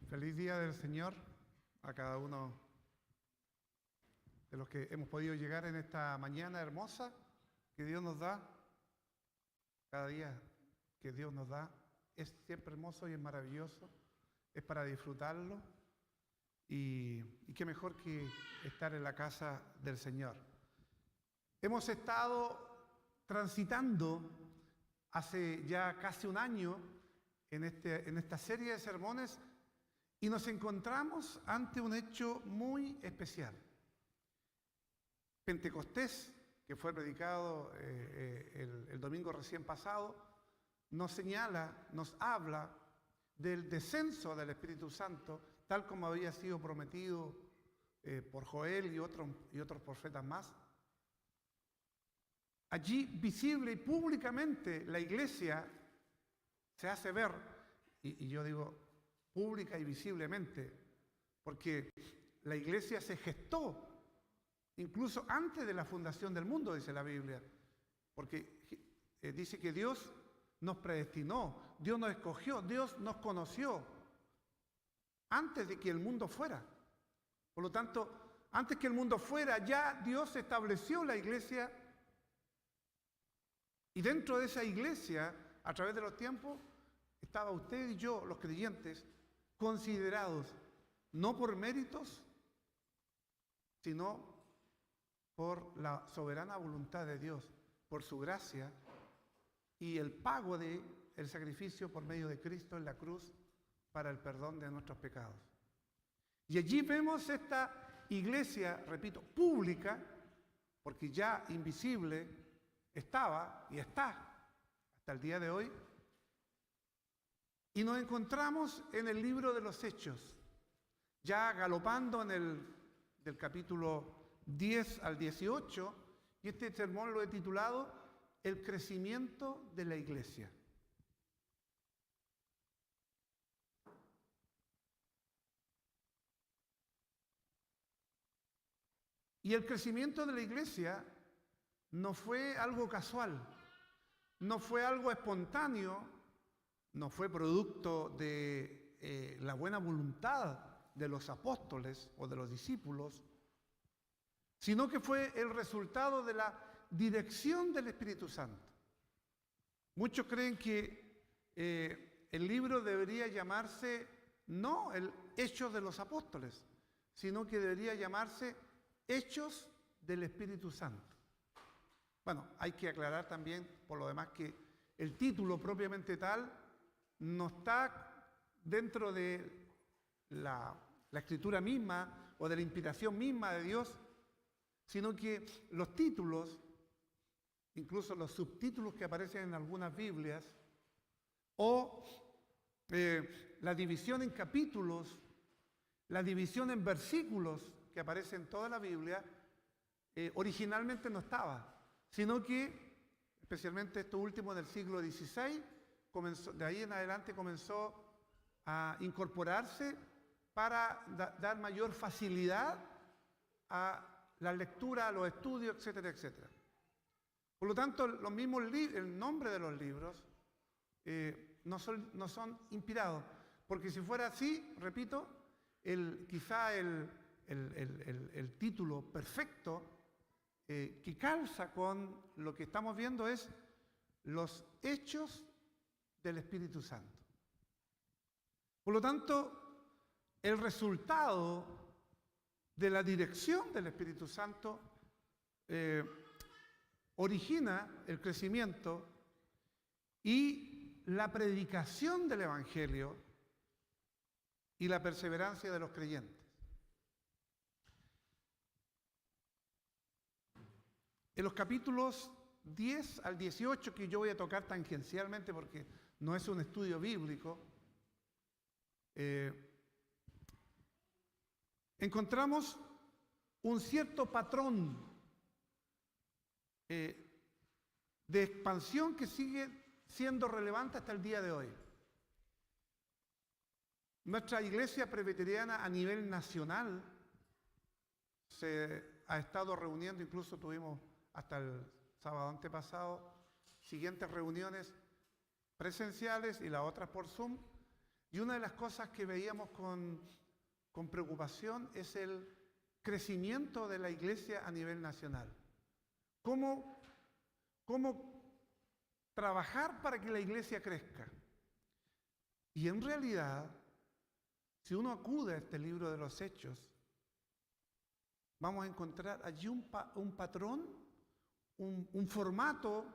Feliz día del Señor a cada uno de los que hemos podido llegar en esta mañana hermosa que Dios nos da. Cada día que Dios nos da es siempre hermoso y es maravilloso, es para disfrutarlo y qué mejor que estar en la casa del Señor. Hemos estado transitando hace ya casi un año en esta serie de sermones y nos encontramos ante un hecho muy especial. Pentecostés, que fue predicado el domingo recién pasado, nos señala, nos habla del descenso del Espíritu Santo, tal como había sido prometido por Joel y otros profetas más. Allí, visible y públicamente, la iglesia se hace ver, y yo digo pública y visiblemente, porque la iglesia se gestó incluso antes de la fundación del mundo, dice la Biblia, porque dice que Dios nos predestinó, Dios nos escogió, Dios nos conoció antes de que el mundo fuera. Por lo tanto, antes que el mundo fuera, ya Dios estableció la iglesia. Y dentro de esa iglesia, a través de los tiempos, estaba usted y yo, los creyentes, considerados no por méritos, sino por la soberana voluntad de Dios, por su gracia y el pago del sacrificio por medio de Cristo en la cruz para el perdón de nuestros pecados. Y allí vemos esta iglesia, repito, pública, porque ya invisible estaba y está hasta el día de hoy, y nos encontramos en el libro de los Hechos, ya galopando del capítulo 10 al 18, y este sermón lo he titulado El crecimiento de la iglesia. Y el crecimiento de la iglesia no fue algo casual, no fue algo espontáneo, no fue producto de la buena voluntad de los apóstoles o de los discípulos, sino que fue el resultado de la dirección del Espíritu Santo. Muchos creen que el libro debería llamarse no el Hechos de los Apóstoles, sino que debería llamarse Hechos del Espíritu Santo. Bueno, hay que aclarar también, por lo demás, que el título propiamente tal no está dentro de la escritura misma o de la inspiración misma de Dios, sino que los títulos, incluso los subtítulos que aparecen en algunas Biblias, o la división en capítulos, la división en versículos que aparece en toda la Biblia, originalmente no estaba, sino que, especialmente esto último del siglo XVI, de ahí en adelante comenzó a incorporarse para dar mayor facilidad a la lectura, a los estudios, etcétera, etcétera. Por lo tanto, los mismos el nombre de los libros no son inspirados, porque si fuera así, repito, quizá el título perfecto que calza con lo que estamos viendo es los Hechos del Espíritu Santo. Por lo tanto, el resultado de la dirección del Espíritu Santo origina el crecimiento y la predicación del Evangelio y la perseverancia de los creyentes. En los capítulos 10 al 18, que yo voy a tocar tangencialmente porque no es un estudio bíblico, encontramos un cierto patrón de expansión que sigue siendo relevante hasta el día de hoy. Nuestra iglesia presbiteriana a nivel nacional se ha estado reuniendo, incluso tuvimos hasta el sábado antepasado siguientes reuniones presenciales y las otras por Zoom, Y una de las cosas que veíamos con preocupación es el crecimiento de la iglesia a nivel nacional. ¿Cómo trabajar para que la iglesia crezca? Y en realidad, si uno acude a este libro de los Hechos, vamos a encontrar allí un patrón, un formato,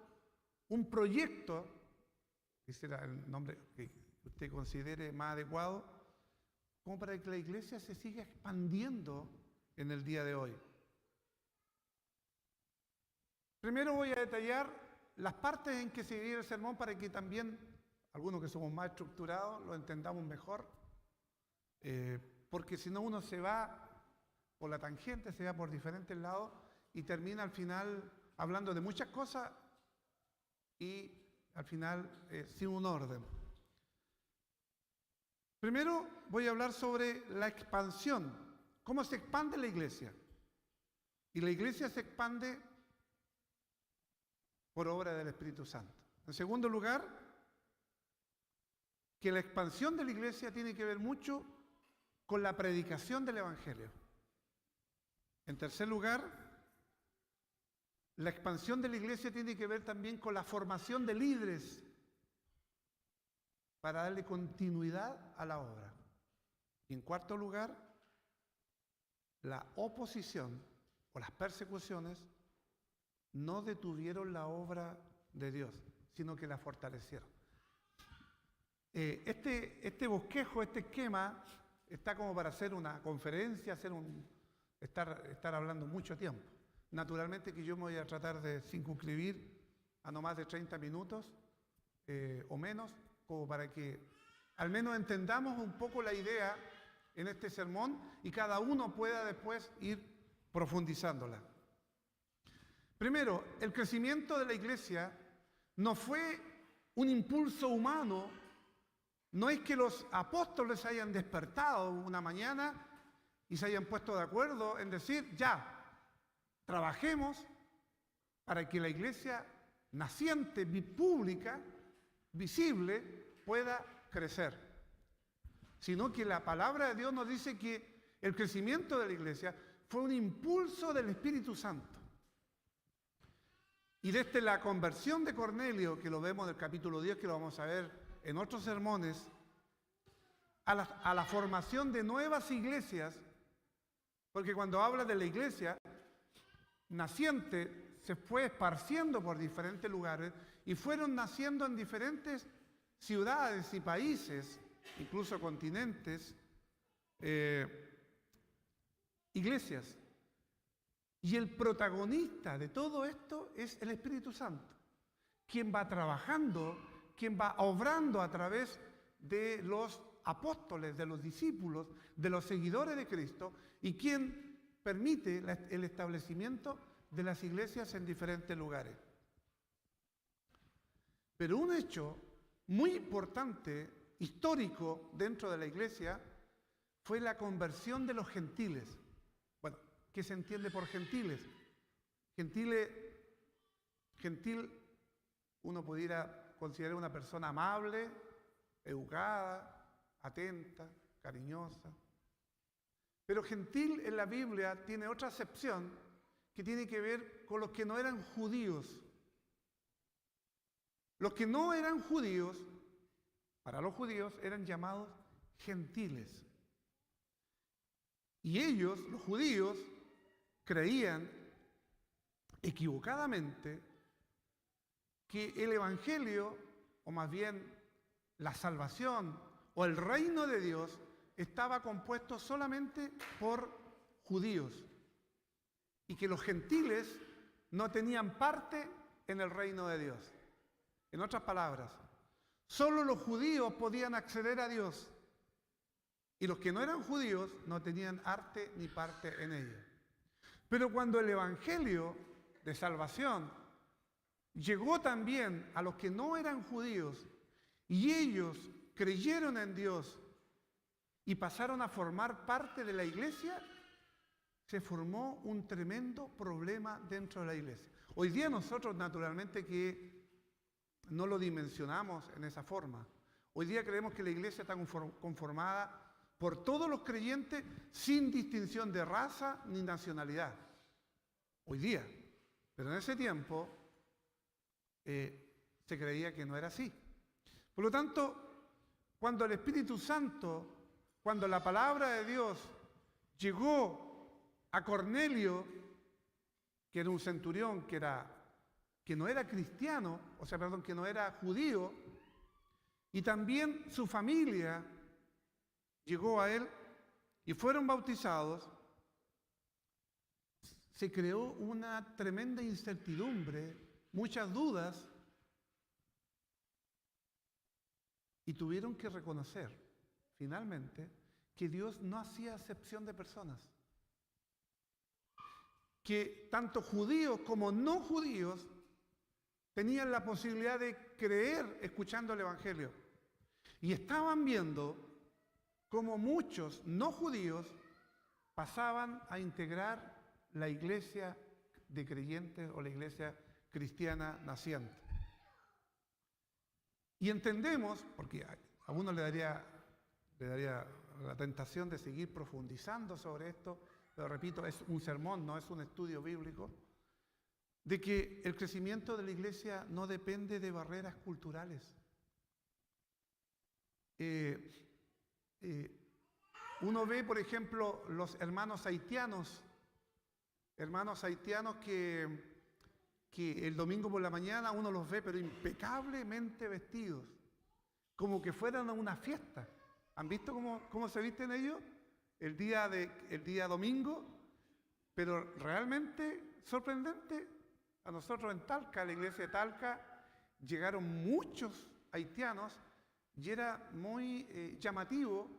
un proyecto, ese será el nombre que usted considere más adecuado, como para que la iglesia se siga expandiendo en el día de hoy. Primero voy a detallar las partes en que se divide el sermón para que también algunos que somos más estructurados lo entendamos mejor, porque si no uno se va por la tangente, se va por diferentes lados y termina al final hablando de muchas cosas y al final sin un orden. Primero voy a hablar sobre la expansión, cómo se expande la iglesia. Y la iglesia se expande por obra del Espíritu Santo. En segundo lugar, que la expansión de la iglesia tiene que ver mucho con la predicación del Evangelio. En tercer lugar, la expansión de la iglesia tiene que ver también con la formación de líderes para darle continuidad a la obra. Y en cuarto lugar, la oposición o las persecuciones no detuvieron la obra de Dios, sino que la fortalecieron. Este bosquejo, este esquema, está como para hacer una conferencia, estar hablando mucho tiempo. Naturalmente que yo me voy a tratar de circunscribir a no más de 30 minutos o menos, como para que al menos entendamos un poco la idea en este sermón y cada uno pueda después ir profundizándola. Primero, el crecimiento de la iglesia no fue un impulso humano, no es que los apóstoles hayan despertado una mañana y se hayan puesto de acuerdo en decir, ya, trabajemos para que la iglesia naciente, pública, visible, pueda crecer. Sino que la palabra de Dios nos dice que el crecimiento de la iglesia fue un impulso del Espíritu Santo. Y desde la conversión de Cornelio, que lo vemos en el capítulo 10, que lo vamos a ver en otros sermones, a la formación de nuevas iglesias, porque cuando habla de la iglesia naciente, se fue esparciendo por diferentes lugares y fueron naciendo en diferentes ciudades y países, incluso continentes, iglesias. Y el protagonista de todo esto es el Espíritu Santo, quien va trabajando, quien va obrando a través de los apóstoles, de los discípulos, de los seguidores de Cristo, y quien permite el establecimiento de las iglesias en diferentes lugares. Pero un hecho muy importante, histórico dentro de la iglesia, fue la conversión de los gentiles. Bueno, ¿qué se entiende por gentiles? Gentil, uno pudiera considerar una persona amable, educada, atenta, cariñosa. Pero gentil en la Biblia tiene otra acepción que tiene que ver con los que no eran judíos. Los que no eran judíos, para los judíos, eran llamados gentiles. Y ellos, los judíos, creían equivocadamente que el Evangelio, o más bien la salvación o el reino de Dios, estaba compuesto solamente por judíos y que los gentiles no tenían parte en el reino de Dios. En otras palabras, solo los judíos podían acceder a Dios y los que no eran judíos no tenían arte ni parte en ella. Pero cuando el Evangelio de salvación llegó también a los que no eran judíos y ellos creyeron en Dios y pasaron a formar parte de la iglesia, se formó un tremendo problema dentro de la iglesia. Hoy día nosotros naturalmente que no lo dimensionamos en esa forma. Hoy día creemos que la iglesia está conformada por todos los creyentes sin distinción de raza ni nacionalidad. Hoy día. Pero en ese tiempo se creía que no era así. Por lo tanto, cuando el Espíritu Santo, cuando la palabra de Dios llegó a Cornelio, que era un centurión, que no era cristiano, que no era judío, y también su familia llegó a él y fueron bautizados, se creó una tremenda incertidumbre, muchas dudas, y tuvieron que reconocer, finalmente, que Dios no hacía acepción de personas. Que tanto judíos como no judíos tenían la posibilidad de creer escuchando el Evangelio. Y estaban viendo cómo muchos no judíos pasaban a integrar la iglesia de creyentes o la iglesia cristiana naciente. Y entendemos, porque a uno le daría la tentación de seguir profundizando sobre esto, pero repito, es un sermón, no es un estudio bíblico, de que el crecimiento de la iglesia no depende de barreras culturales. Uno ve, por ejemplo, los hermanos haitianos que el domingo por la mañana uno los ve, pero impecablemente vestidos, como que fueran a una fiesta. ¿Han visto cómo se visten ellos el día domingo? Pero realmente sorprendente. A nosotros en Talca, la iglesia de Talca, llegaron muchos haitianos y era muy llamativo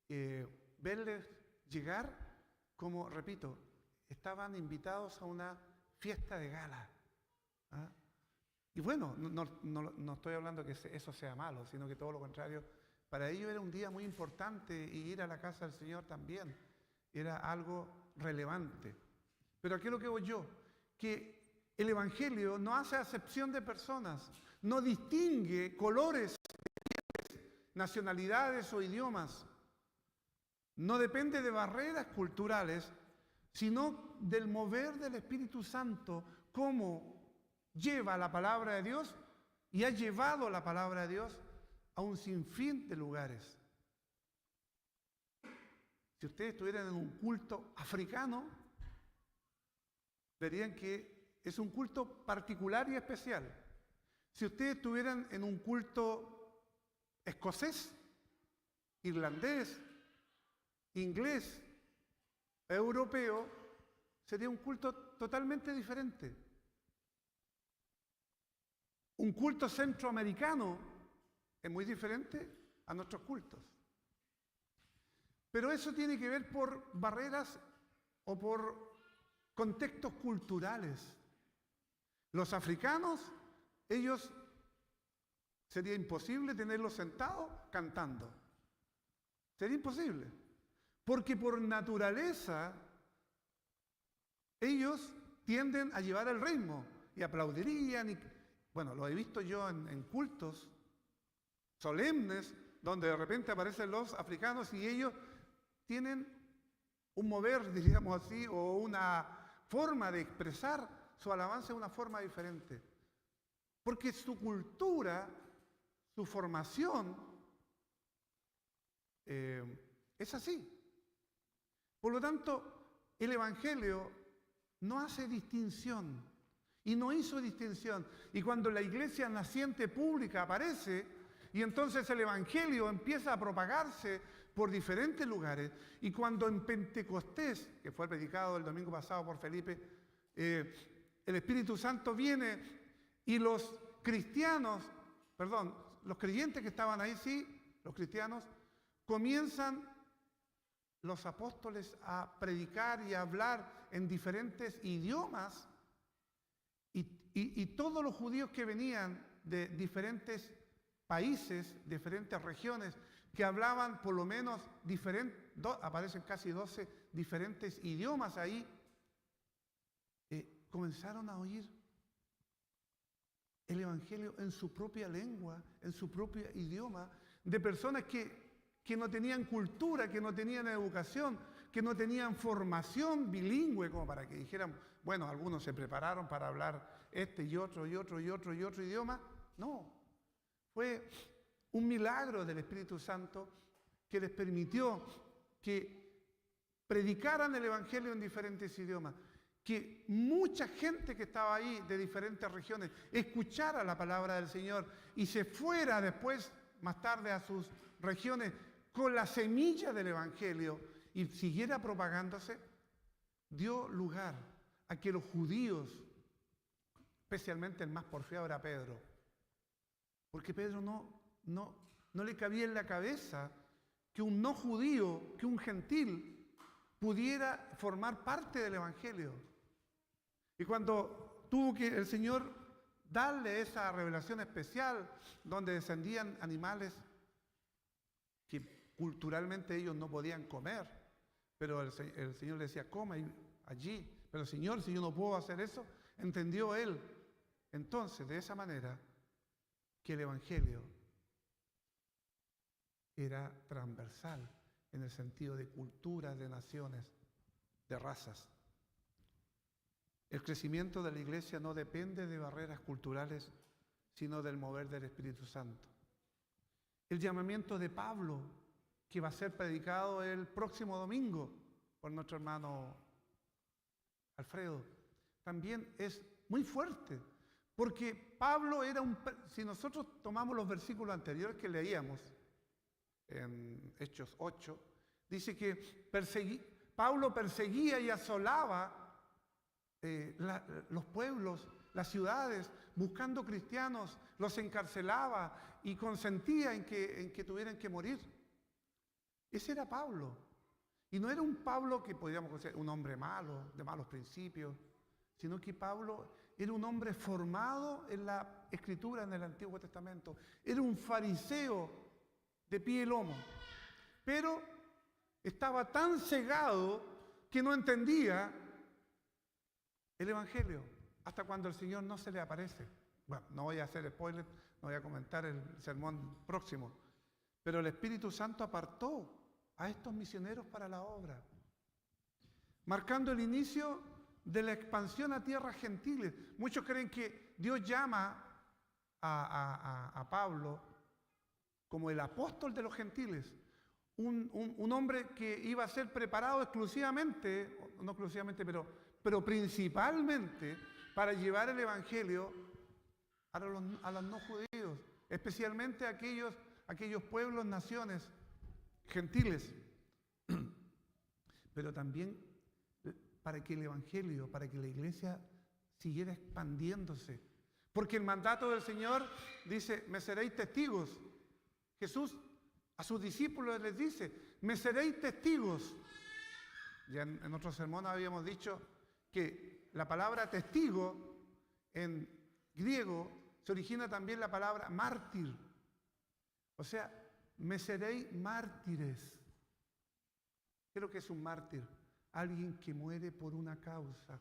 verles llegar como, repito, estaban invitados a una fiesta de gala. ¿Ah? Y bueno, no estoy hablando que eso sea malo, sino que todo lo contrario. Para ellos era un día muy importante y ir a la casa del Señor también era algo relevante. Pero ¿a qué es lo que voy yo? Que el Evangelio no hace acepción de personas, no distingue colores, nacionalidades o idiomas. No depende de barreras culturales, sino del mover del Espíritu Santo, cómo lleva la palabra de Dios y ha llevado la palabra de Dios a un sinfín de lugares. Si ustedes estuvieran en un culto africano, verían que es un culto particular y especial. Si ustedes estuvieran en un culto escocés, irlandés, inglés, europeo, sería un culto totalmente diferente. Un culto centroamericano es muy diferente a nuestros cultos. Pero eso tiene que ver por barreras o por contextos culturales. Los africanos, ellos sería imposible tenerlos sentados cantando. Sería imposible. Porque por naturaleza ellos tienden a llevar el ritmo y aplaudirían. Bueno, lo he visto yo en cultos solemnes donde de repente aparecen los africanos y ellos tienen un mover, diríamos así, o una forma de expresar su alabanza de una forma diferente. Porque su cultura, su formación es así. Por lo tanto, el Evangelio no hace distinción y no hizo distinción. Y cuando la iglesia naciente pública aparece y entonces el Evangelio empieza a propagarse por diferentes lugares, y cuando en Pentecostés, que fue predicado el domingo pasado por Felipe, el Espíritu Santo viene y los creyentes que estaban ahí, sí, los cristianos, comienzan los apóstoles a predicar y a hablar en diferentes idiomas y todos los judíos que venían de diferentes países, diferentes regiones, que hablaban por lo menos aparecen casi 12 diferentes idiomas ahí, comenzaron a oír el Evangelio en su propia lengua, en su propio idioma, de personas que no tenían cultura, que no tenían educación, que no tenían formación bilingüe, como para que dijeran, bueno, algunos se prepararon para hablar este y otro y otro y otro y otro idioma. No, fue un milagro del Espíritu Santo que les permitió que predicaran el Evangelio en diferentes idiomas, que mucha gente que estaba ahí de diferentes regiones escuchara la palabra del Señor y se fuera después, más tarde, a sus regiones con la semilla del Evangelio y siguiera propagándose, dio lugar a que los judíos, especialmente el más porfiado era Pedro, porque Pedro no le cabía en la cabeza que un no judío, que un gentil, pudiera formar parte del Evangelio. Y cuando tuvo que el Señor darle esa revelación especial, donde descendían animales que culturalmente ellos no podían comer, pero el Señor le decía, coma allí. Pero Señor, si yo no puedo hacer eso, entendió él entonces de esa manera que el Evangelio era transversal en el sentido de culturas, de naciones, de razas. El crecimiento de la iglesia no depende de barreras culturales, sino del mover del Espíritu Santo. El llamamiento de Pablo, que va a ser predicado el próximo domingo por nuestro hermano Alfredo, también es muy fuerte, porque Pablo era si nosotros tomamos los versículos anteriores que leíamos, en Hechos 8, dice que Pablo perseguía y asolaba los pueblos, las ciudades, buscando cristianos, los encarcelaba y consentía en que tuvieran que morir. Ese era Pablo. Y no era un Pablo que podríamos considerar un hombre malo, de malos principios, sino que Pablo era un hombre formado en la Escritura en el Antiguo Testamento. Era un fariseo de pie y lomo, pero estaba tan cegado que no entendía el Evangelio, hasta cuando el Señor no se le aparece. Bueno, no voy a hacer spoiler, no voy a comentar el sermón próximo, pero el Espíritu Santo apartó a estos misioneros para la obra, marcando el inicio de la expansión a tierras gentiles. Muchos creen que Dios llama a Pablo como el apóstol de los gentiles, un hombre que iba a ser preparado exclusivamente, no exclusivamente, pero principalmente para llevar el Evangelio a los no judíos, especialmente a aquellos pueblos, naciones gentiles, pero también para que el Evangelio, para que la iglesia siguiera expandiéndose. Porque el mandato del Señor dice, me seréis testigos. Jesús a sus discípulos les dice, me seréis testigos. Ya en otro sermón habíamos dicho que la palabra testigo en griego se origina también la palabra mártir. O sea, me seréis mártires. ¿Qué es lo que es un mártir? Alguien que muere por una causa.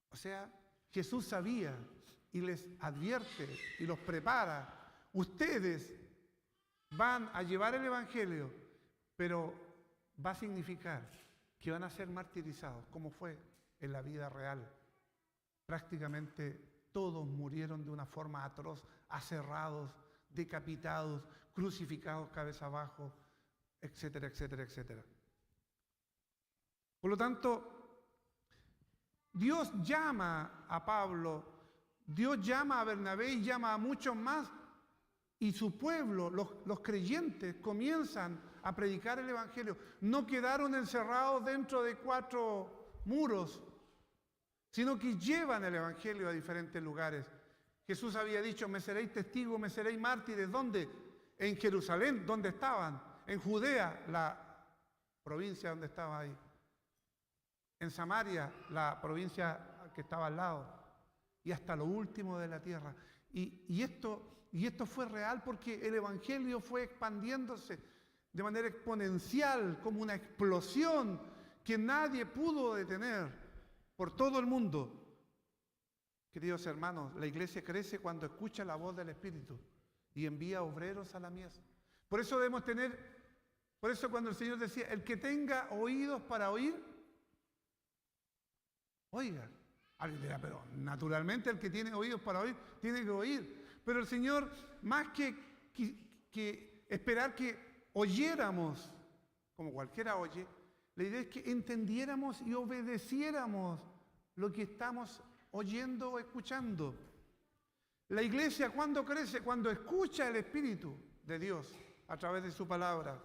O sea, Jesús sabía y les advierte y los prepara. Ustedes van a llevar el Evangelio, pero va a significar que van a ser martirizados, como fue en la vida real. Prácticamente todos murieron de una forma atroz, aserrados, decapitados, crucificados cabeza abajo, etcétera, etcétera, etcétera. Por lo tanto, Dios llama a Pablo, Dios llama a Bernabé y llama a muchos más, y su pueblo, los creyentes, comienzan a predicar el Evangelio. No quedaron encerrados dentro de 4 muros, sino que llevan el Evangelio a diferentes lugares. Jesús había dicho, me seréis testigos, me seréis mártires. ¿Dónde? En Jerusalén, ¿dónde estaban? En Judea, la provincia donde estaba ahí. En Samaria, la provincia que estaba al lado. Y hasta lo último de la tierra. Y esto fue real porque el Evangelio fue expandiéndose de manera exponencial, como una explosión que nadie pudo detener por todo el mundo. Queridos hermanos, la iglesia crece cuando escucha la voz del Espíritu y envía obreros a la mies. Por eso cuando el Señor decía, el que tenga oídos para oír, oiga. Alguien dirá, pero naturalmente el que tiene oídos para oír, tiene que oír. Pero el Señor, más que esperar que oyéramos, como cualquiera oye, la idea es que entendiéramos y obedeciéramos lo que estamos oyendo o escuchando. La iglesia, ¿cuándo crece? Cuando escucha el Espíritu de Dios a través de su palabra.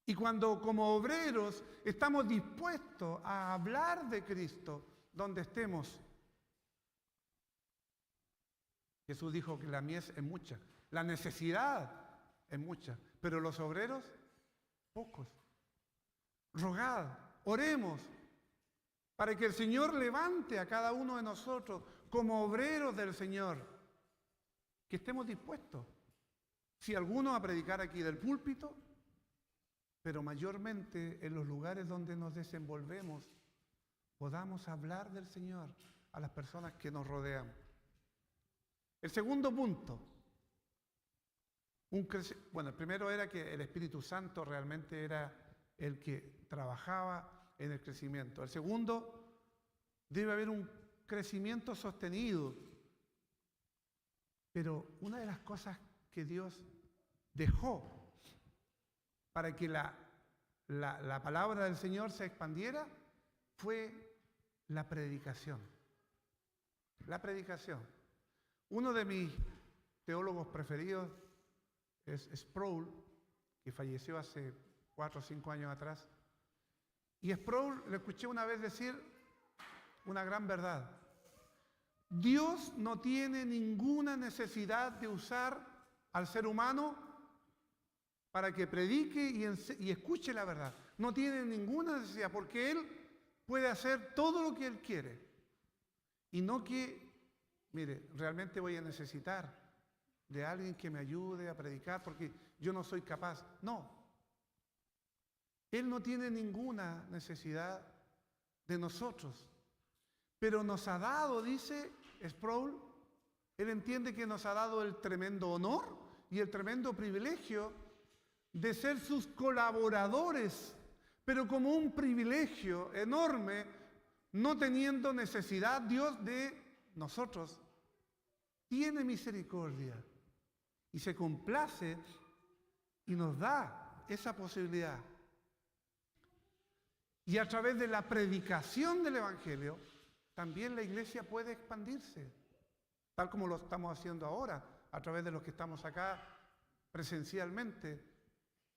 Y cuando como obreros estamos dispuestos a hablar de Cristo donde estemos. Jesús dijo que la mies es mucha, la necesidad es mucha, pero los obreros, pocos. Rogad, oremos, para que el Señor levante a cada uno de nosotros como obreros del Señor, que estemos dispuestos. Si alguno a predicar aquí del púlpito, pero mayormente en los lugares donde nos desenvolvemos, podamos hablar del Señor a las personas que nos rodean. El segundo punto, el primero era que el Espíritu Santo realmente era el que trabajaba en el crecimiento. El segundo, debe haber un crecimiento sostenido. Pero una de las cosas que Dios dejó para que la palabra del Señor se expandiera fue la predicación. La predicación. Uno de mis teólogos preferidos es Sproul, que falleció hace 4 o 5 años atrás. Y a Sproul le escuché una vez decir una gran verdad. Dios no tiene ninguna necesidad de usar al ser humano para que predique y escuche la verdad. No tiene ninguna necesidad, porque Él puede hacer todo lo que Él quiere. Y no que, mire, realmente voy a necesitar de alguien que me ayude a predicar porque yo no soy capaz. No. Él no tiene ninguna necesidad de nosotros. Pero nos ha dado, dice Sproul, él entiende que nos ha dado el tremendo honor y el tremendo privilegio de ser sus colaboradores, pero como un privilegio enorme, no teniendo necesidad Dios de nosotros. Tiene misericordia y se complace y nos da esa posibilidad. Y a través de la predicación del Evangelio, también la iglesia puede expandirse, tal como lo estamos haciendo ahora, a través de los que estamos acá presencialmente,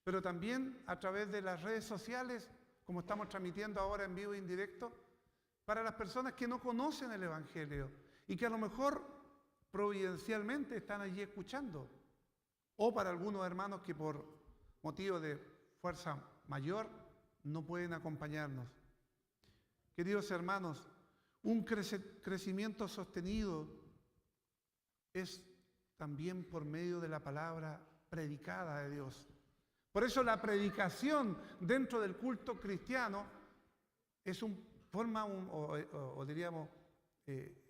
pero también a través de las redes sociales, como estamos transmitiendo ahora en vivo e indirecto, para las personas que no conocen el Evangelio y que a lo mejor providencialmente están allí escuchando, o para algunos hermanos que por motivo de fuerza mayor no pueden acompañarnos. Queridos hermanos, un crecimiento sostenido es también por medio de la palabra predicada de Dios. Por eso la predicación dentro del culto cristiano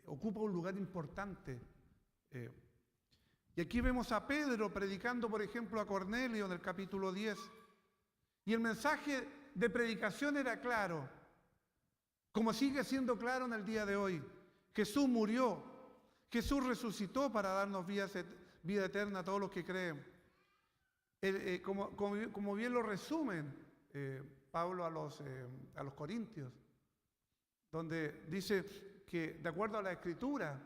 ocupa un lugar importante. Y aquí vemos a Pedro predicando, por ejemplo, a Cornelio en el capítulo 10. Y el mensaje de predicación era claro, como sigue siendo claro en el día de hoy. Jesús murió, Jesús resucitó para darnos vida eterna a todos los que creen. Como bien lo resumen Pablo a los Corintios, donde dice que de acuerdo a la Escritura,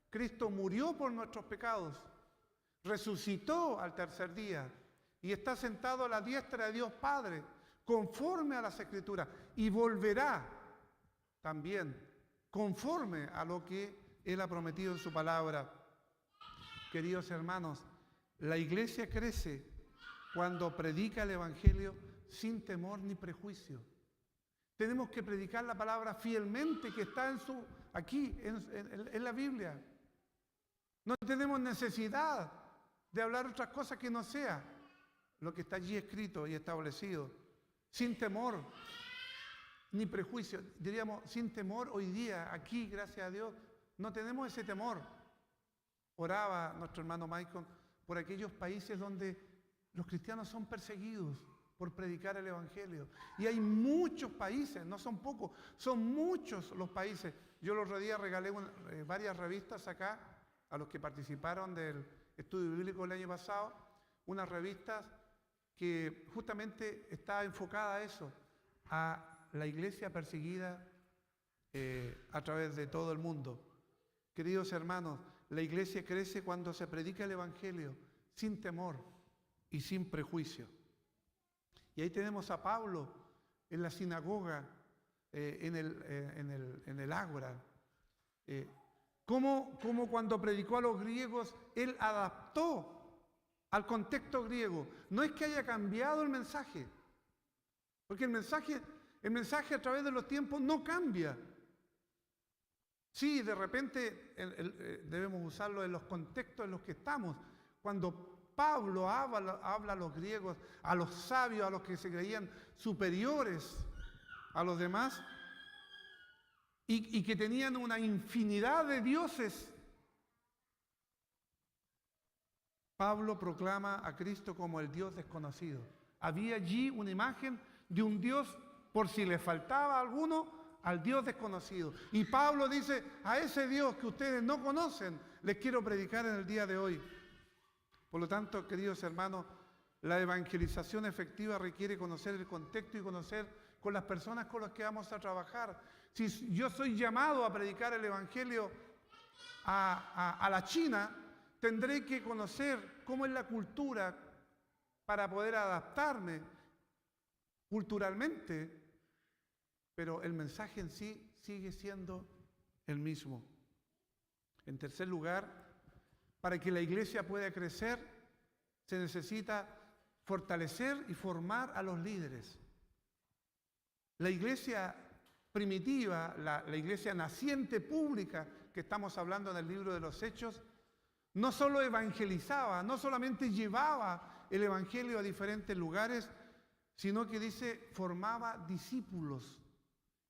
Cristo murió por nuestros pecados, resucitó al tercer día y está sentado a la diestra de Dios Padre, conforme a las Escrituras, y volverá también conforme a lo que Él ha prometido en su palabra. Queridos hermanos, la iglesia crece cuando predica el Evangelio sin temor ni prejuicio. Tenemos que predicar la palabra fielmente que está aquí en la Biblia. No tenemos necesidad de hablar otras cosas que no sea lo que está allí escrito y establecido, sin temor. ni prejuicio. Diríamos, sin temor, hoy día, aquí, gracias a Dios, no tenemos ese temor. Oraba nuestro hermano Michael por aquellos países donde los cristianos son perseguidos por predicar el Evangelio. Y hay muchos países, no son pocos, son muchos los países. Yo los otro día regalé varias revistas acá a los que participaron del estudio bíblico el año pasado, unas revistas que justamente está enfocada a eso, a la iglesia perseguida a través de todo el mundo. Queridos hermanos, la iglesia crece cuando se predica el Evangelio sin temor y sin prejuicio. Y ahí tenemos a Pablo en la sinagoga, en el ágora. Como cuando predicó a los griegos, él adaptó al contexto griego. No es que haya cambiado el mensaje, porque el mensaje a través de los tiempos no cambia. Sí, de repente debemos usarlo en los contextos en los que estamos. Cuando Pablo habla a los griegos, a los sabios, a los que se creían superiores a los demás, y que tenían una infinidad de dioses, Pablo proclama a Cristo como el Dios desconocido. Había allí una imagen de un Dios, por si le faltaba alguno, al Dios desconocido. Y Pablo dice, a ese Dios que ustedes no conocen, les quiero predicar en el día de hoy. Por lo tanto, queridos hermanos, la evangelización efectiva requiere conocer el contexto y conocer con las personas con las que vamos a trabajar. Si yo soy llamado a predicar el Evangelio a la China, tendré que conocer cómo es la cultura para poder adaptarme culturalmente, pero el mensaje en sí sigue siendo el mismo. En tercer lugar, para que la iglesia pueda crecer, se necesita fortalecer y formar a los líderes. La iglesia primitiva, la iglesia naciente pública que estamos hablando en el libro de los Hechos, no solo evangelizaba, no solamente llevaba el evangelio a diferentes lugares, sino que dice, formaba discípulos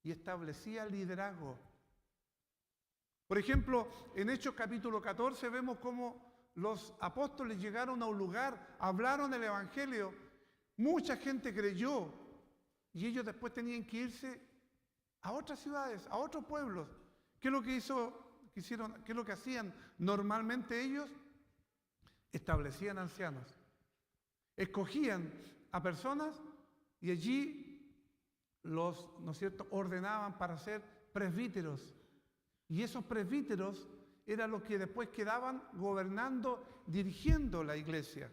y establecía liderazgo. Por ejemplo, en Hechos capítulo 14 vemos cómo los apóstoles llegaron a un lugar, hablaron del evangelio, mucha gente creyó y ellos después tenían que irse a otras ciudades, a otros pueblos. ¿Qué es lo que qué es lo que hacían normalmente ellos? Establecían ancianos, escogían a personas y allí los, ¿no es cierto?, ordenaban para ser presbíteros. Y esos presbíteros eran los que después quedaban gobernando, dirigiendo la iglesia.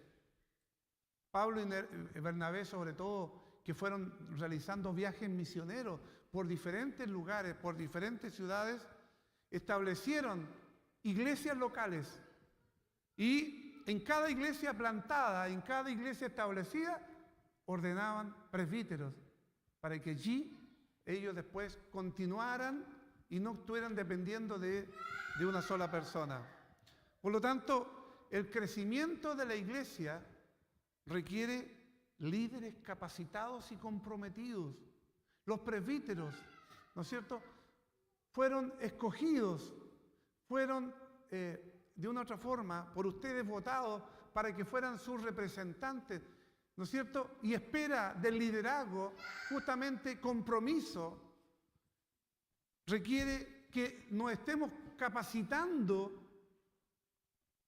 Pablo y Bernabé, sobre todo, que fueron realizando viajes misioneros por diferentes lugares, por diferentes ciudades, establecieron iglesias locales. Y en cada iglesia plantada, en cada iglesia establecida, ordenaban presbíteros para que allí ellos después continuaran y no estuvieran dependiendo de una sola persona. Por lo tanto, el crecimiento de la iglesia requiere líderes capacitados y comprometidos. Los presbíteros, ¿no es cierto?, fueron escogidos, fueron de una u otra forma por ustedes votados para que fueran sus representantes, ¿no es cierto? Y espera del liderazgo justamente compromiso. Requiere que nos estemos capacitando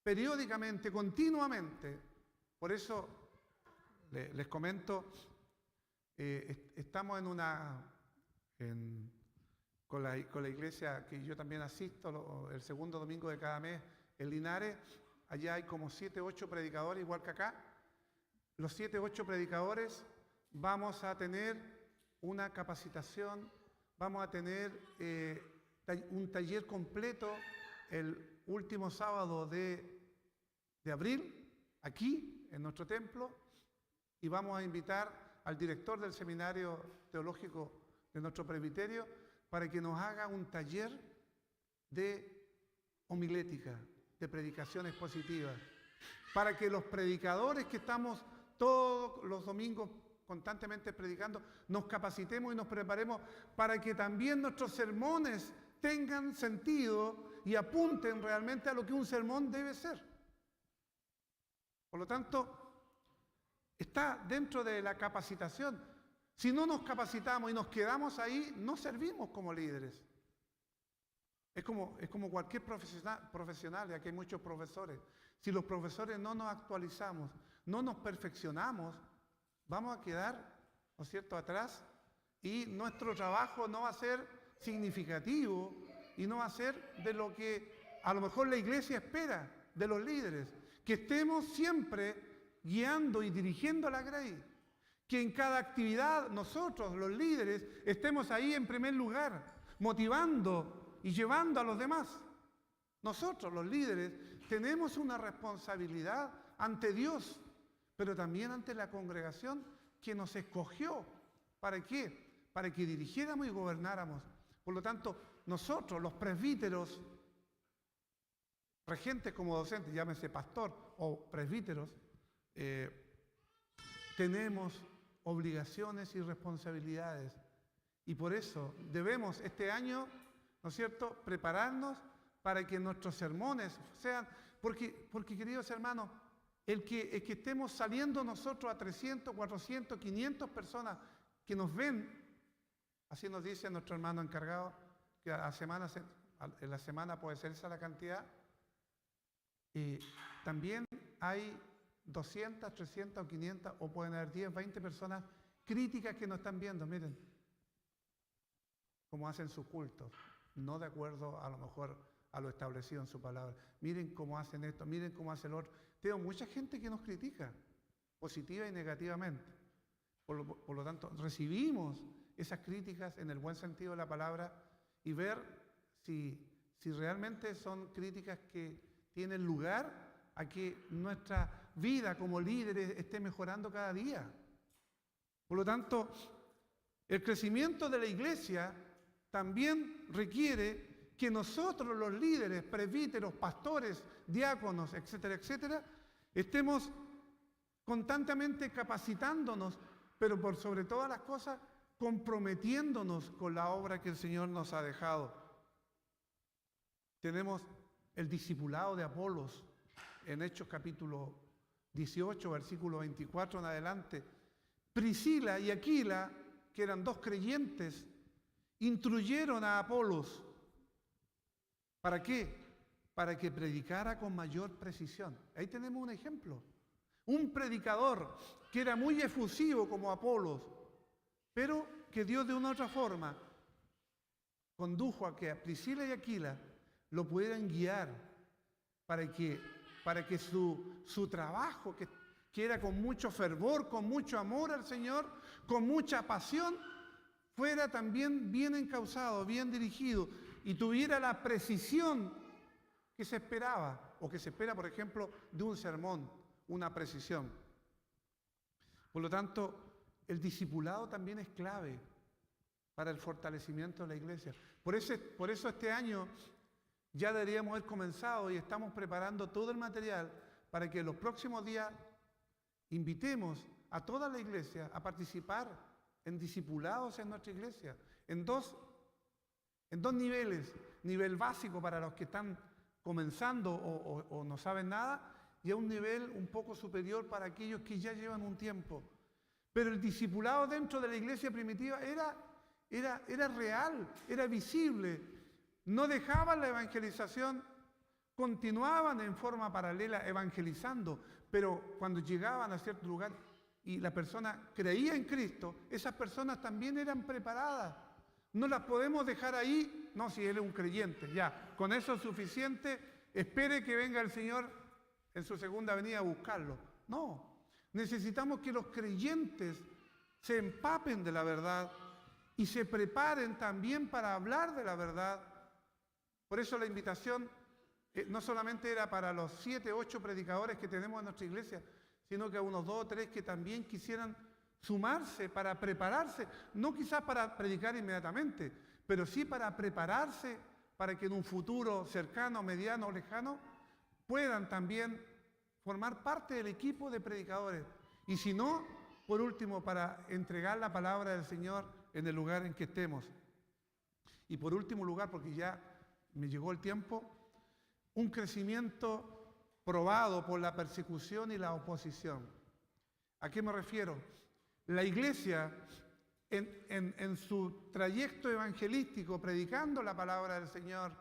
periódicamente, continuamente. Por eso les comento, estamos con la iglesia que yo también asisto el segundo domingo de cada mes en Linares. Allá hay como 7 u 8 predicadores, igual que acá. Los 7 u 8 predicadores vamos a tener una capacitación, vamos a tener un taller completo el último sábado de abril, aquí en nuestro templo, y vamos a invitar al director del seminario teológico de nuestro presbiterio para que nos haga un taller de homilética, de predicaciones positivas, para que los predicadores que estamos todos los domingos constantemente predicando, nos capacitemos y nos preparemos para que también nuestros sermones tengan sentido y apunten realmente a lo que un sermón debe ser. Por lo tanto, está dentro de la capacitación. Si no nos capacitamos y nos quedamos ahí, no servimos como líderes. Es como cualquier profesional, y aquí hay muchos profesores. Si los profesores no nos actualizamos, no nos perfeccionamos, vamos a quedar, ¿no es cierto?, atrás, y nuestro trabajo no va a ser significativo y no va a ser de lo que a lo mejor la iglesia espera de los líderes, que estemos siempre guiando y dirigiendo la grey, que en cada actividad nosotros, los líderes, estemos ahí en primer lugar, motivando y llevando a los demás. Nosotros, los líderes, tenemos una responsabilidad ante Dios, pero también ante la congregación que nos escogió. ¿Para qué? Para que dirigiéramos y gobernáramos. Por lo tanto, nosotros, los presbíteros, regentes como docentes, llámese pastor o presbíteros, tenemos obligaciones y responsabilidades. Y por eso debemos este año, ¿no es cierto?, prepararnos para que nuestros sermones sean, porque queridos hermanos, el que estemos saliendo nosotros a 300, 400, 500 personas que nos ven, así nos dice nuestro hermano encargado, que en la semana puede ser esa la cantidad, también hay 200, 300 o 500, o pueden haber 10, 20 personas críticas que nos están viendo, miren, cómo hacen sus cultos, no de acuerdo a lo mejor a lo establecido en su palabra. Miren cómo hacen esto, miren cómo hacen lo otro. Tengo mucha gente que nos critica, positiva y negativamente. Por lo tanto, recibimos esas críticas en el buen sentido de la palabra y ver si realmente son críticas que tienen lugar a que nuestra vida como líderes esté mejorando cada día. Por lo tanto, el crecimiento de la iglesia también requiere que nosotros, los líderes, presbíteros, pastores, diáconos, etcétera, etcétera, estemos constantemente capacitándonos, pero por sobre todas las cosas, comprometiéndonos con la obra que el Señor nos ha dejado. Tenemos el discipulado de Apolos en Hechos capítulo 18, versículo 24 en adelante. Priscila y Aquila, que eran dos creyentes, instruyeron a Apolos. ¿Para qué? Para que predicara con mayor precisión. Ahí tenemos un ejemplo. Un predicador que era muy efusivo como Apolos, pero que Dios de una u otra forma condujo a que a Priscila y Aquila lo pudieran guiar para que su trabajo, que era con mucho fervor, con mucho amor al Señor, con mucha pasión, fuera también bien encauzado, bien dirigido y tuviera la precisión que se esperaba, o que se espera, por ejemplo, de un sermón, una precisión. Por lo tanto, el discipulado también es clave para el fortalecimiento de la iglesia. Por eso este año ya deberíamos haber comenzado y estamos preparando todo el material para que en los próximos días invitemos a toda la iglesia a participar en discipulados en nuestra iglesia, en dos niveles: nivel básico para los que están comenzando o no saben nada, y a un nivel un poco superior para aquellos que ya llevan un tiempo. Pero el discipulado dentro de la iglesia primitiva era real, era visible. No dejaban la evangelización, continuaban en forma paralela evangelizando, pero cuando llegaban a cierto lugar y la persona creía en Cristo, esas personas también eran preparadas. No las podemos dejar ahí, no, si él es un creyente, ya, con eso es suficiente, espere que venga el Señor en su segunda venida a buscarlo. No, necesitamos que los creyentes se empapen de la verdad y se preparen también para hablar de la verdad. Por eso la invitación no solamente era para los 7, 8 predicadores que tenemos en nuestra iglesia, sino que a unos 2 o 3 que también quisieran sumarse para prepararse, no quizás para predicar inmediatamente, pero sí para prepararse para que en un futuro cercano, mediano o lejano puedan también formar parte del equipo de predicadores. Y si no, por último, para entregar la palabra del Señor en el lugar en que estemos. Y por último lugar, porque ya me llegó el tiempo, un crecimiento probado por la persecución y la oposición. ¿A qué me refiero? La iglesia, en su trayecto evangelístico, predicando la palabra del Señor,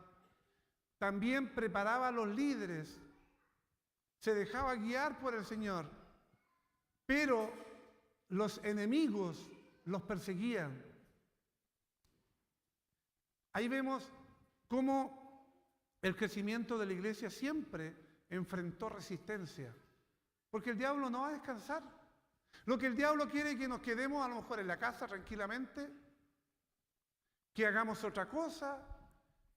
también preparaba a los líderes, se dejaba guiar por el Señor, pero los enemigos los perseguían. Ahí vemos cómo el crecimiento de la iglesia siempre enfrentó resistencia, porque el diablo no va a descansar. Lo que el diablo quiere es que nos quedemos a lo mejor en la casa tranquilamente, que hagamos otra cosa,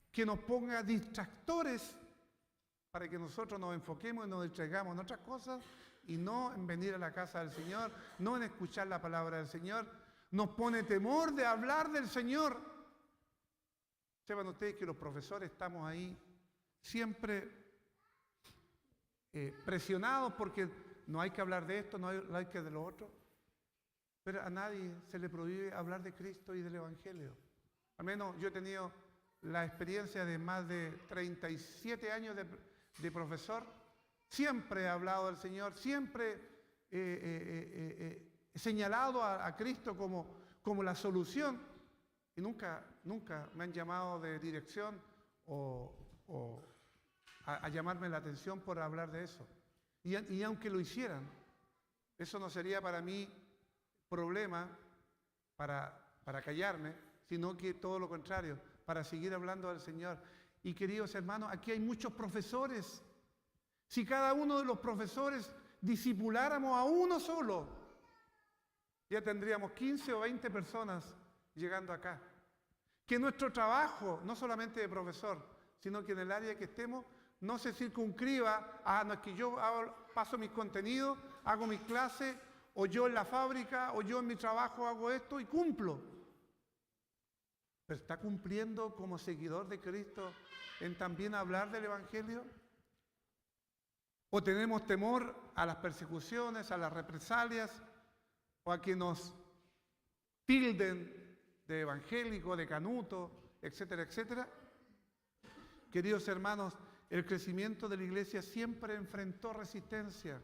que nos ponga distractores para que nosotros nos enfoquemos y nos distraigamos en otras cosas y no en venir a la casa del Señor, no en escuchar la palabra del Señor. Nos pone temor de hablar del Señor. Sepan ustedes que los profesores estamos ahí siempre presionados porque no hay que hablar de esto, no hay que de lo otro. Pero a nadie se le prohíbe hablar de Cristo y del Evangelio. Al menos yo he tenido la experiencia de más de 37 años de profesor. Siempre he hablado del Señor, siempre he señalado a Cristo como la solución. Y nunca me han llamado de dirección o a llamarme la atención por hablar de eso. Y aunque lo hicieran, eso no sería para mí problema para callarme, sino que todo lo contrario, para seguir hablando del Señor. Y queridos hermanos, aquí hay muchos profesores. Si cada uno de los profesores discipuláramos a uno solo, ya tendríamos 15 o 20 personas llegando acá. Que nuestro trabajo, no solamente de profesor, sino que en el área que estemos, no se circunscriba a no es que yo paso mis contenidos, hago mis clases, o yo en la fábrica, o yo en mi trabajo hago esto y cumplo. Pero ¿está cumpliendo como seguidor de Cristo en también hablar del Evangelio? ¿O tenemos temor a las persecuciones, a las represalias, o a que nos tilden de evangélico, de canuto, etcétera, etcétera? Queridos hermanos, el crecimiento de la iglesia siempre enfrentó resistencia,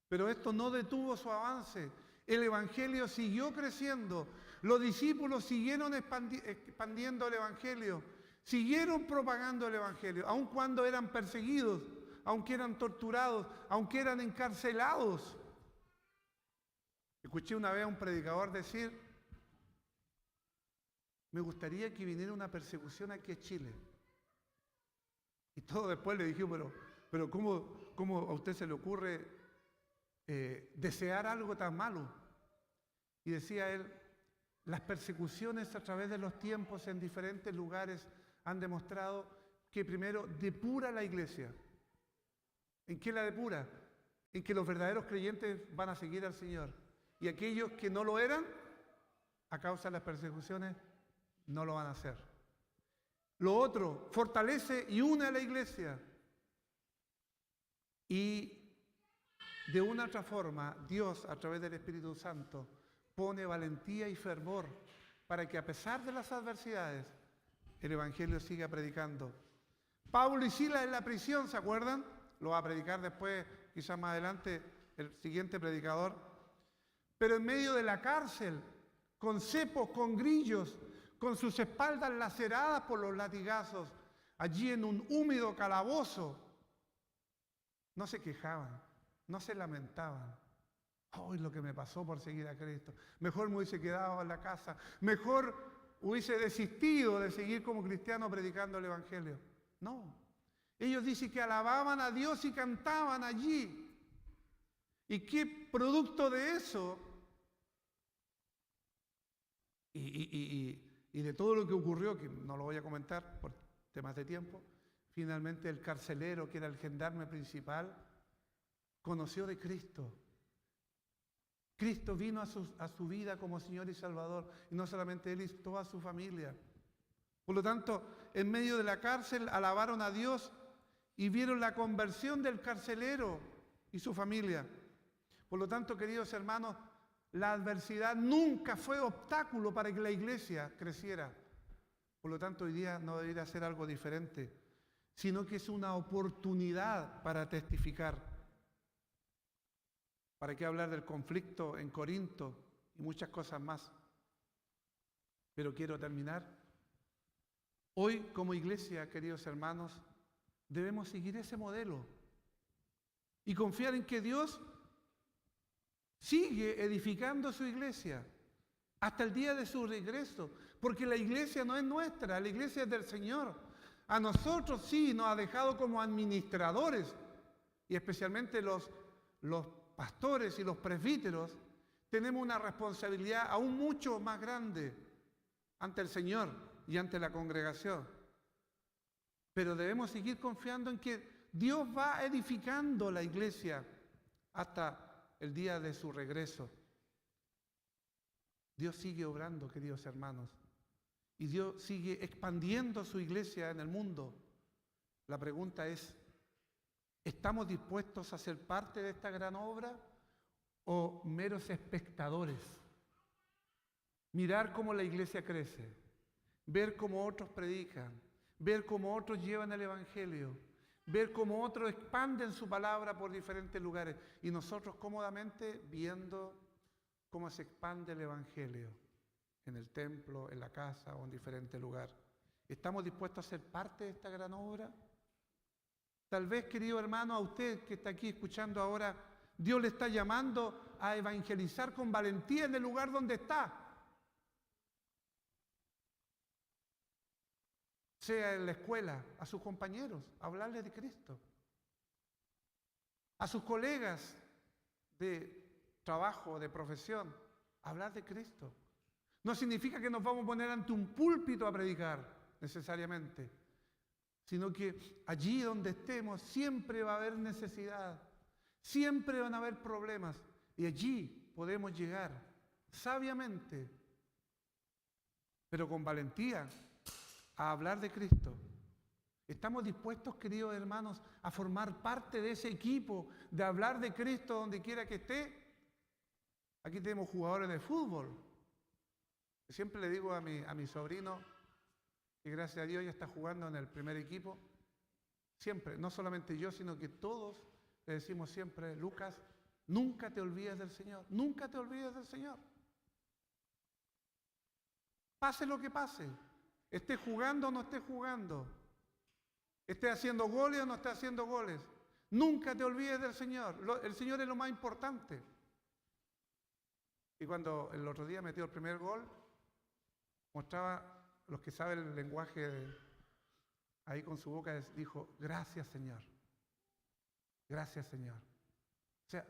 pero esto no detuvo su avance. El evangelio siguió creciendo, los discípulos siguieron expandiendo el evangelio, siguieron propagando el evangelio, aun cuando eran perseguidos, aunque eran torturados, aunque eran encarcelados. Escuché una vez a un predicador decir: me gustaría que viniera una persecución aquí a Chile. Y todo después le dije, pero ¿cómo a usted se le ocurre desear algo tan malo? Y decía él, las persecuciones a través de los tiempos en diferentes lugares han demostrado que primero depura la iglesia. ¿En qué la depura? En que los verdaderos creyentes van a seguir al Señor. Y aquellos que no lo eran, a causa de las persecuciones, no lo van a hacer. Lo otro, fortalece y une a la iglesia. Y de una u otra forma, Dios, a través del Espíritu Santo, pone valentía y fervor para que a pesar de las adversidades, el Evangelio siga predicando. Pablo y Silas en la prisión, ¿se acuerdan? Lo va a predicar después, quizás más adelante, el siguiente predicador. Pero en medio de la cárcel, con cepos, con grillos, con sus espaldas laceradas por los latigazos, allí en un húmedo calabozo, no se quejaban, no se lamentaban. ¡Ay, lo que me pasó por seguir a Cristo! Mejor me hubiese quedado en la casa, mejor hubiese desistido de seguir como cristiano predicando el Evangelio. No, ellos dicen que alababan a Dios y cantaban allí. ¿Y qué producto de eso? Y de todo lo que ocurrió, que no lo voy a comentar por temas de tiempo, finalmente el carcelero, que era el gendarme principal, conoció de Cristo. Cristo vino a su vida como Señor y Salvador, y no solamente él, y toda su familia. Por lo tanto, en medio de la cárcel alabaron a Dios y vieron la conversión del carcelero y su familia. Por lo tanto, queridos hermanos, la adversidad nunca fue obstáculo para que la iglesia creciera. Por lo tanto, hoy día no debería ser algo diferente, sino que es una oportunidad para testificar. ¿Para qué hablar del conflicto en Corinto y muchas cosas más? Pero quiero terminar. Hoy, como iglesia, queridos hermanos, debemos seguir ese modelo y confiar en que Dios sigue edificando su iglesia hasta el día de su regreso, porque la iglesia no es nuestra, la iglesia es del Señor. A nosotros sí nos ha dejado como administradores, y especialmente los pastores y los presbíteros, tenemos una responsabilidad aún mucho más grande ante el Señor y ante la congregación. Pero debemos seguir confiando en que Dios va edificando la iglesia hasta el día de su regreso. Dios sigue obrando, queridos hermanos, y Dios sigue expandiendo su iglesia en el mundo. La pregunta es, ¿estamos dispuestos a ser parte de esta gran obra o meros espectadores? Mirar cómo la iglesia crece, ver cómo otros predican, ver cómo otros llevan el Evangelio, ver cómo otros expanden su palabra por diferentes lugares y nosotros cómodamente viendo cómo se expande el Evangelio en el templo, en la casa o en diferentes lugares. ¿Estamos dispuestos a ser parte de esta gran obra? Tal vez, querido hermano, a usted que está aquí escuchando ahora, Dios le está llamando a evangelizar con valentía en el lugar donde está. Sea en la escuela, a sus compañeros, a hablarles de Cristo. A sus colegas de trabajo, de profesión, a hablar de Cristo. No significa que nos vamos a poner ante un púlpito a predicar, necesariamente, sino que allí donde estemos siempre va a haber necesidad, siempre van a haber problemas, y allí podemos llegar sabiamente, pero con valentía, a hablar de Cristo. ¿Estamos dispuestos, queridos hermanos, a formar parte de ese equipo de hablar de Cristo donde quiera que esté? Aquí tenemos jugadores de fútbol. Siempre le digo a mi sobrino, que gracias a Dios ya está jugando en el primer equipo, siempre, no solamente yo, sino que todos le decimos siempre, Lucas, nunca te olvides del Señor, nunca te olvides del Señor. Pase lo que pase. Esté jugando o no esté jugando, esté haciendo goles o no esté haciendo goles, nunca te olvides del Señor. El Señor es lo más importante. Y cuando el otro día metió el primer gol, mostraba, los que saben el lenguaje, ahí con su boca dijo, gracias Señor, gracias Señor. O sea,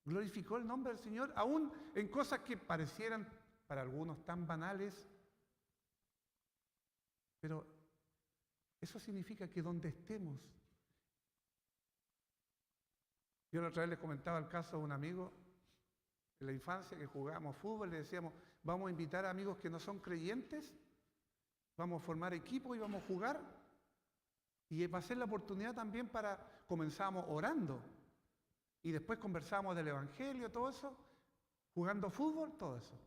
glorificó el nombre del Señor, aún en cosas que parecieran para algunos tan banales. Pero eso significa que donde estemos. Yo la otra vez les comentaba el caso de un amigo en la infancia que jugábamos fútbol, le decíamos, vamos a invitar a amigos que no son creyentes, vamos a formar equipo y vamos a jugar. Y va a ser la oportunidad también comenzamos orando y después conversamos del Evangelio, todo eso, jugando fútbol, todo eso.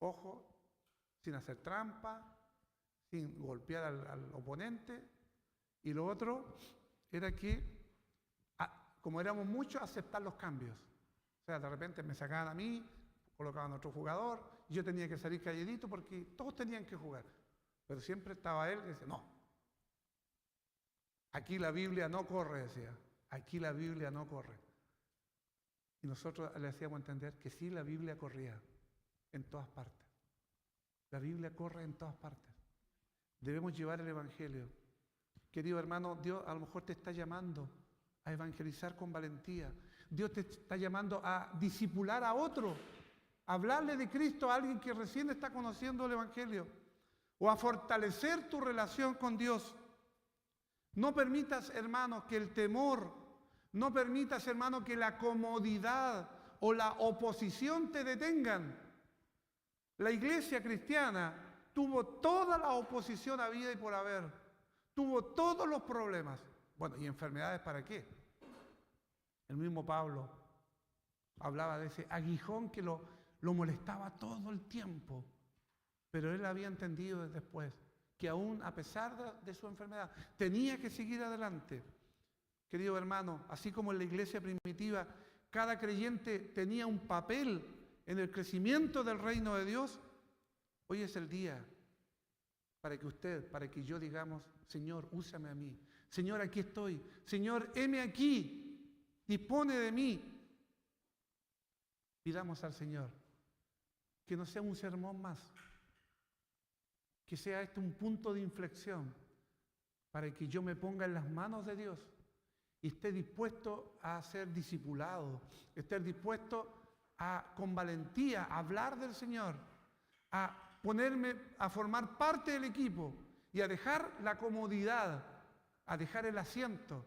Ojo, sin hacer trampa, sin golpear al oponente. Y lo otro era que, como éramos muchos, aceptar los cambios. O sea, de repente me sacaban a mí, colocaban a otro jugador, y yo tenía que salir calladito porque todos tenían que jugar. Pero siempre estaba él que decía, no, aquí la Biblia no corre, decía, aquí la Biblia no corre. Y nosotros le hacíamos entender que sí, la Biblia corría en todas partes. La Biblia corre en todas partes. Debemos llevar el Evangelio. Querido hermano, Dios a lo mejor te está llamando a evangelizar con valentía. Dios te está llamando a discipular a otro, a hablarle de Cristo a alguien que recién está conociendo el Evangelio, o a fortalecer tu relación con Dios. No permitas, hermano, que el temor, no permitas, hermano, que la comodidad o la oposición te detengan. La iglesia cristiana tuvo toda la oposición habida y por haber. Tuvo todos los problemas. Bueno, ¿y enfermedades para qué? El mismo Pablo hablaba de ese aguijón que lo molestaba todo el tiempo, pero él había entendido después que aún a pesar de su enfermedad tenía que seguir adelante. Querido hermano, así como en la iglesia primitiva cada creyente tenía un papel en el crecimiento del reino de Dios, hoy es el día para que usted, para que yo digamos: Señor, úsame a mí. Señor, aquí estoy. Señor, heme aquí. Dispone de mí. Pidamos al Señor que no sea un sermón más, que sea este un punto de inflexión para que yo me ponga en las manos de Dios y esté dispuesto a ser discipulado, esté dispuesto a, con valentía, a hablar del Señor, a ponerme a formar parte del equipo y a dejar la comodidad, a dejar el asiento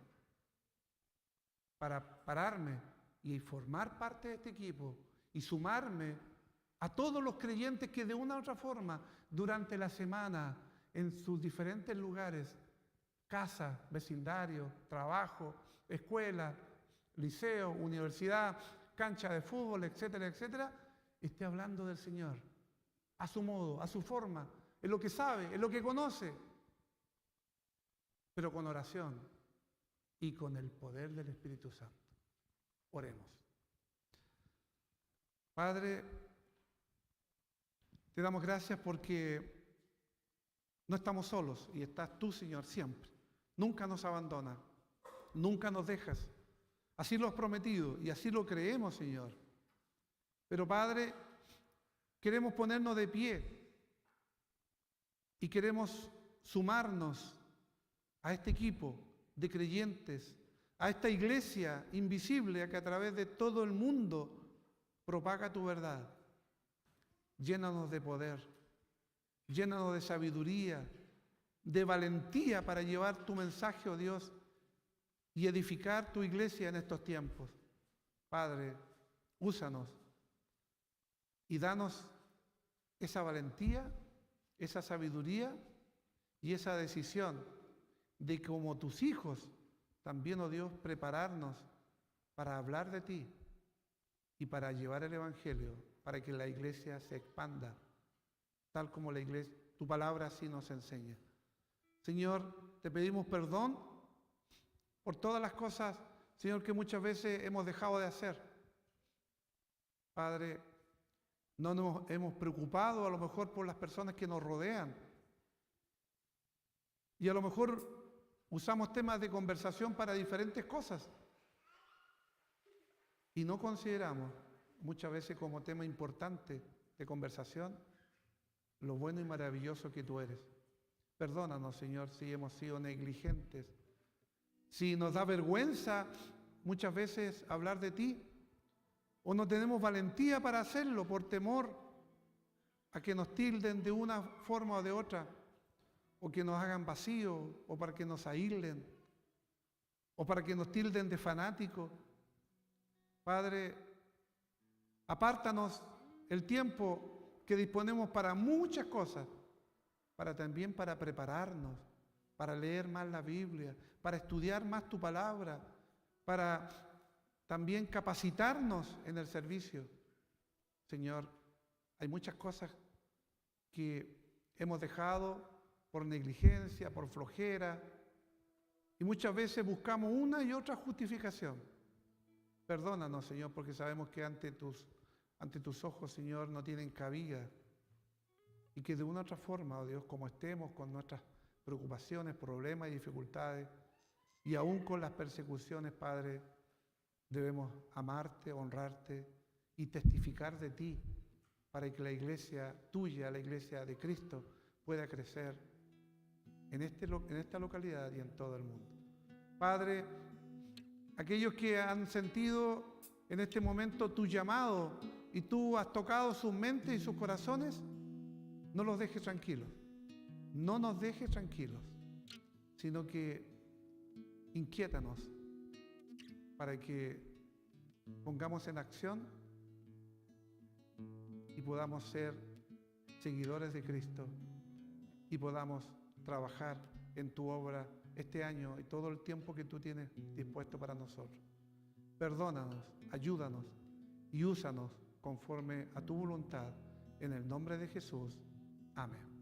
para pararme y formar parte de este equipo y sumarme a todos los creyentes que de una u otra forma durante la semana en sus diferentes lugares, casa, vecindario, trabajo, escuela, liceo, universidad, cancha de fútbol, etcétera, etcétera, esté hablando del Señor a su modo, a su forma, en lo que sabe, en lo que conoce, pero con oración y con el poder del Espíritu Santo. Oremos. Padre, te damos gracias porque no estamos solos y estás tú, Señor, siempre. Nunca nos abandonas, nunca nos dejas. Así lo has prometido y así lo creemos, Señor. Pero, Padre, queremos ponernos de pie y queremos sumarnos a este equipo de creyentes, a esta iglesia invisible que a través de todo el mundo propaga tu verdad. Llénanos de poder, llénanos de sabiduría, de valentía para llevar tu mensaje, oh Dios, y edificar tu iglesia en estos tiempos. Padre, úsanos y danos esa valentía, esa sabiduría y esa decisión de como tus hijos, también, oh Dios, prepararnos para hablar de ti y para llevar el Evangelio, para que la iglesia se expanda, tal como la iglesia, tu palabra así nos enseña. Señor, te pedimos perdón por todas las cosas, Señor, que muchas veces hemos dejado de hacer. Padre, no nos hemos preocupado a lo mejor por las personas que nos rodean. Y a lo mejor usamos temas de conversación para diferentes cosas. Y no consideramos muchas veces como tema importante de conversación lo bueno y maravilloso que tú eres. Perdónanos, Señor, si hemos sido negligentes, si nos da vergüenza muchas veces hablar de ti, o no tenemos valentía para hacerlo por temor a que nos tilden de una forma o de otra, o que nos hagan vacío, o para que nos aíslen, o para que nos tilden de fanáticos. Padre, apártanos el tiempo que disponemos para muchas cosas, también para prepararnos, para leer más la Biblia, para estudiar más tu palabra, para también capacitarnos en el servicio. Señor, hay muchas cosas que hemos dejado por negligencia, por flojera, y muchas veces buscamos una y otra justificación. Perdónanos, Señor, porque sabemos que ante tus ojos, Señor, no tienen cabida, y que de una u otra forma, oh Dios, como estemos con nuestras preocupaciones, problemas y dificultades, y aún con las persecuciones, Padre, debemos amarte, honrarte y testificar de ti para que la iglesia tuya, la iglesia de Cristo, pueda crecer en esta localidad y en todo el mundo. Padre, aquellos que han sentido en este momento tu llamado y tú has tocado sus mentes y sus corazones, no los dejes tranquilos. No nos dejes tranquilos, sino que inquiétanos para que pongamos en acción y podamos ser seguidores de Cristo y podamos trabajar en tu obra este año y todo el tiempo que tú tienes dispuesto para nosotros. Perdónanos, ayúdanos y úsanos conforme a tu voluntad. En el nombre de Jesús. Amén.